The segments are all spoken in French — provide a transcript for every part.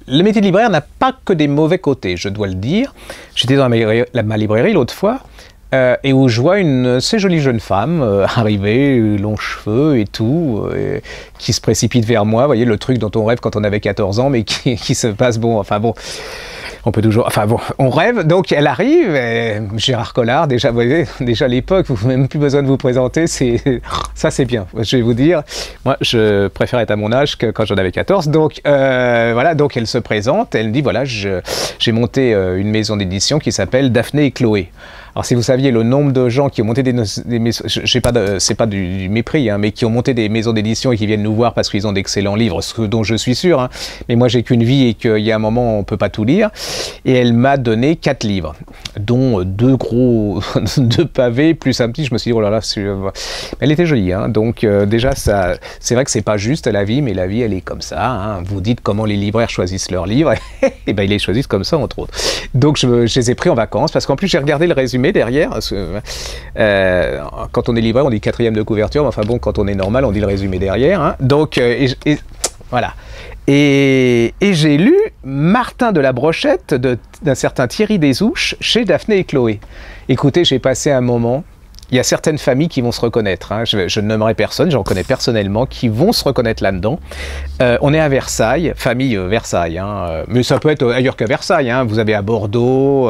le métier de libraire n'a pas que des mauvais côtés, je dois le dire. J'étais dans ma librairie l'autre fois, et où je vois une assez jolie jeune femme arriver, longs cheveux et tout, qui se précipite vers moi. Vous voyez, le truc dont on rêve quand on avait 14 ans, mais qui se passe, bon, enfin bon, on peut toujours, enfin bon, on rêve. Donc elle arrive, Gérard Collard, déjà, vous voyez, déjà à l'époque, vous n'avez même plus besoin de vous présenter, ça c'est bien. Je vais vous dire, moi je préfère être à mon âge que quand j'en avais 14. Donc voilà, donc elle se présente, elle me dit, voilà, j'ai monté une maison d'édition qui s'appelle Daphné et Chloé. Alors si vous saviez le nombre de gens qui ont monté des maisons, c'est pas du mépris, hein, mais qui ont monté des maisons d'édition et qui viennent nous voir parce qu'ils ont d'excellents livres, ce dont je suis sûr, hein, mais moi j'ai qu'une vie et qu'il y a un moment on ne peut pas tout lire, et elle m'a donné 4 livres, dont 2 pavés, plus un petit, je me suis dit, oh là là, elle était jolie, hein, donc déjà ça, c'est vrai que c'est pas juste la vie, mais la vie elle est comme ça, hein. Vous dites comment les libraires choisissent leurs livres, et ben ils les choisissent comme ça entre autres. Donc je les ai pris en vacances, parce qu'en plus j'ai regardé le résumé derrière, parce que, quand on est libraire, on dit 4e de couverture, mais enfin bon, quand on est normal, on dit le résumé derrière. Hein. Donc, voilà. Et j'ai lu Martin de la Brochette d'un certain Thierry Desouches chez Daphné et Chloé. Écoutez, j'ai passé un moment. Il y a certaines familles qui vont se reconnaître, hein. Je ne nommerai personne, j'en connais personnellement, qui vont se reconnaître là-dedans. On est à Versailles, famille Versailles, hein, mais ça peut être ailleurs qu'à Versailles, hein. Vous avez à Bordeaux,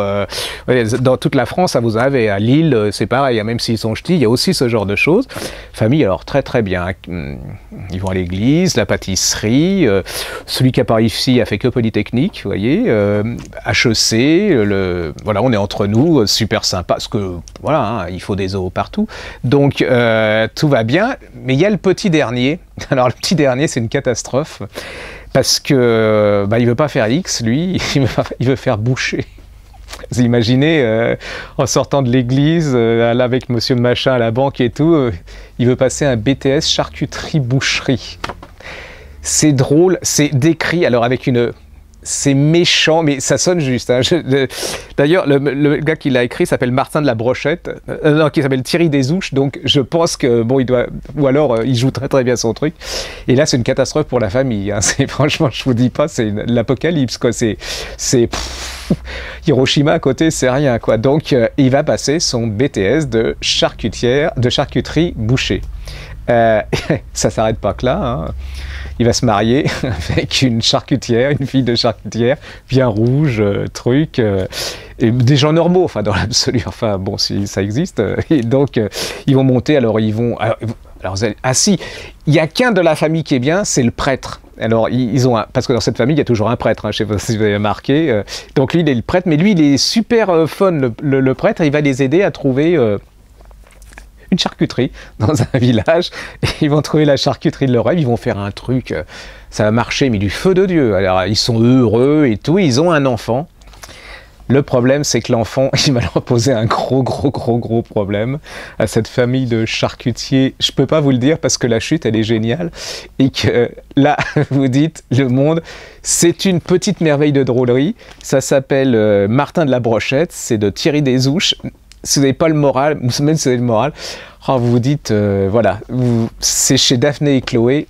dans toute la France, ça vous avez, à Lille, c'est pareil, hein, même s'ils sont ch'tis, il y a aussi ce genre de choses. Famille, alors très très bien, ils vont à l'église, la pâtisserie, celui qui a par ici a fait que Polytechnique, vous voyez, HEC, voilà, on est entre nous, super sympa, parce que, voilà, hein, il faut des eaux partout, donc tout va bien, mais il y a le petit dernier. Alors le petit dernier, c'est une catastrophe, parce que il veut pas faire X, lui, il veut faire boucher. Vous imaginez, en sortant de l'église, là avec monsieur machin à la banque et tout, il veut passer un BTS charcuterie-boucherie. C'est drôle, c'est décrit, alors avec une... C'est méchant, mais ça sonne juste. Hein. D'ailleurs, le gars qui l'a écrit s'appelle Martin de la Brochette, non, qui s'appelle Thierry Desouches, donc je pense que, bon, il doit... Ou alors, il joue très très bien son truc. Et là, c'est une catastrophe pour la famille. Hein. Franchement, je vous dis pas, c'est l'apocalypse, quoi. C'est Hiroshima à côté, c'est rien, quoi. Donc, il va passer son BTS de charcuterie bouchée. Ça s'arrête pas que là, hein. Il va se marier avec une charcutière, une fille de charcutière, bien rouge, et des gens normaux, enfin dans l'absolu, enfin bon, si ça existe. Et donc, ils vont monter, alors ils vont... si, il n'y a qu'un de la famille qui est bien, c'est le prêtre. Alors, ils ont parce que dans cette famille, il y a toujours un prêtre, hein, je ne sais pas si vous avez remarqué. Donc lui, il est le prêtre, mais lui, il est super fun, le prêtre, il va les aider à trouver... une charcuterie dans un village, et ils vont trouver la charcuterie de leur rêve, ils vont faire un truc, ça va marcher, mais du feu de Dieu. Alors ils sont heureux et tout, ils ont un enfant. Le problème, c'est que l'enfant, il va leur poser un gros problème à cette famille de charcutiers. Je peux pas vous le dire parce que la chute, elle est géniale, et que là, vous dites, le monde, c'est une petite merveille de drôlerie. Ça s'appelle Martin de la Brochette, c'est de Thierry Desouches. Si vous n'avez pas le moral, même si vous avez le moral, vous vous dites, voilà, c'est chez Daphné et Chloé,